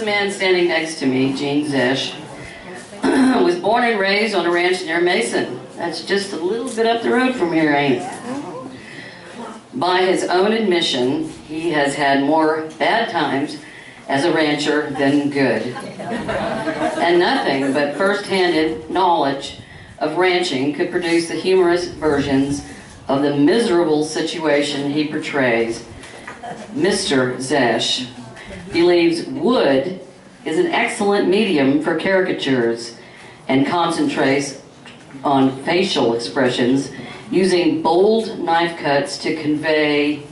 this man standing next to me, Gene Zesch, was born and raised on a ranch near Mason. That's just a little bit up the road from here, ain't it? By his own admission, he has had more bad times as a rancher than good. And nothing but first-hand knowledge of ranching could produce the humorous versions of the miserable situation he portrays. Mr. Zesch believes wood is an excellent medium for caricatures and concentrates on facial expressions using bold knife cuts to convey,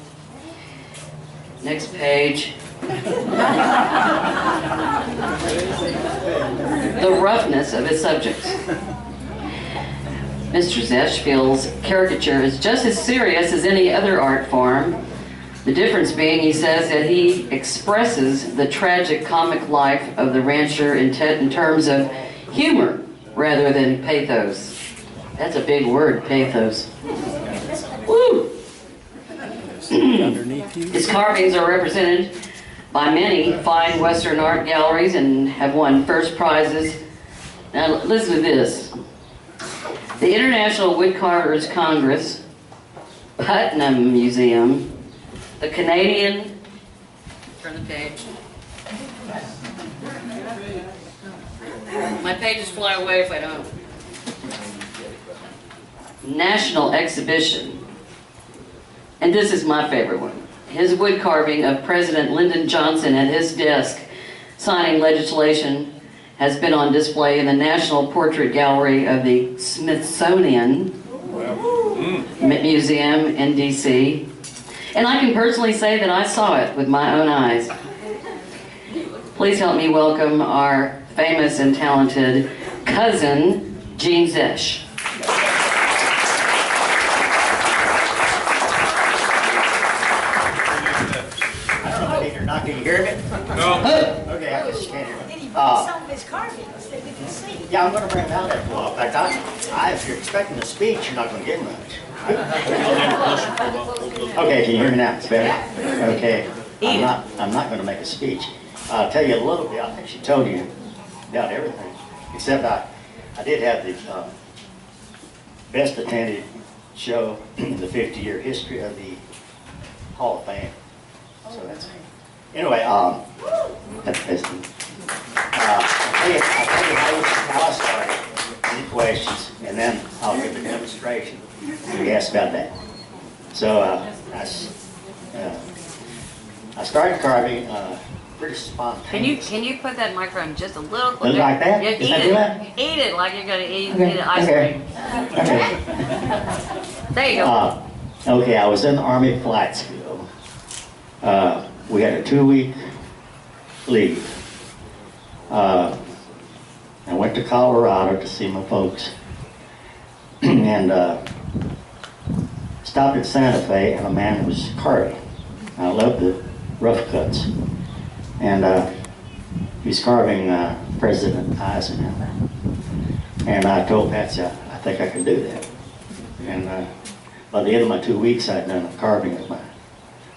next page, the roughness of his subjects. Mr. Zesch feels caricature is just as serious as any other art form. The difference being, he says, that he expresses the tragic comic life of the rancher in terms of humor rather than pathos. That's a big word, pathos. Woo! His carvings are represented by many fine Western art galleries and have won first prizes. Now listen to this. The International Woodcarvers Congress, Putnam Museum, the Canadian, turn the page. My pages fly away if I don't. National Exhibition. And this is my favorite one. His wood carving of President Lyndon Johnson at his desk signing legislation has been on display in the National Portrait Gallery of the Smithsonian Museum in D.C. And I can personally say that I saw it with my own eyes. Please help me welcome our famous and talented cousin, Gene Zesch. Can you hear me? No. Okay, I just can't hear me. Did he bring some of his carvings that we can see? Yeah, I'm going to bring them out after a while. In fact, if you're expecting a speech, you're not going to get much. Okay, can you hear me now? It's better? Okay. I'm not going to make a speech. I'll tell you a little bit. I think she told you about everything. Except I did have the best attended show in the 50-year history of the Hall of Fame. So that's it. Anyway, I'll tell you how I started, any questions, and then I'll give a demonstration. You asked about that. So I started carving pretty spontaneous. Can you put that microphone just a little closer? Like that? Yeah, eat it like you're gonna eat ice cream. Okay. There you go. Okay, I was in the Army Flight School. We had a 2-week leave. I went to Colorado to see my folks and stopped at Santa Fe, and a man was carving. I love the rough cuts. And he was carving President Eisenhower. And I told Patsy, I think I could do that. And by the end of my 2 weeks, I'd done a carving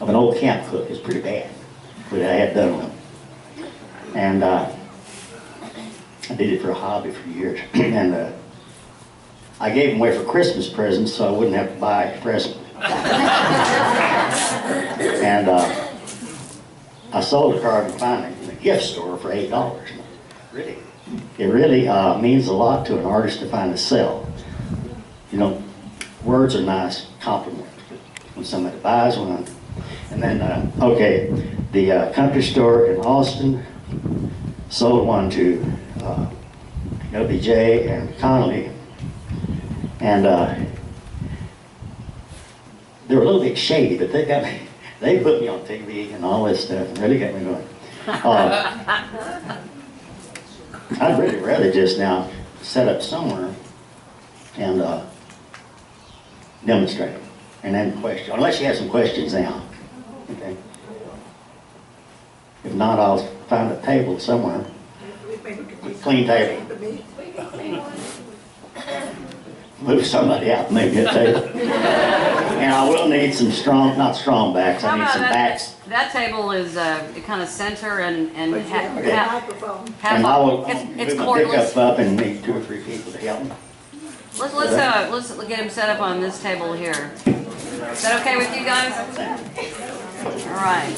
of an old camp cook. It was pretty bad, but I had done one. And I did it for a hobby for years. And I gave them away for Christmas presents so I wouldn't have to buy a present. And I sold a carving finally in a gift store for $8. Really, it really means a lot to an artist to find a sell. You know, words are nice compliments, but when somebody buys one. And then, okay, the country store in Austin sold one to LBJ and Connolly, and they were a little bit shady, but they put me on TV and all this stuff and really got me going. I'd really rather just now set up somewhere and demonstrate and then question, unless you have some questions now. Okay. If not, I'll find a table somewhere. Clean table. move somebody out, maybe a table. And I will need some strong, not strong backs, I How need about some backs. that table is kind of center and Microphone. And I will it's move my cordless. pickup up and need 2 or 3 people to help me. Let's get him set up on this table here. Is that okay with you guys? All right.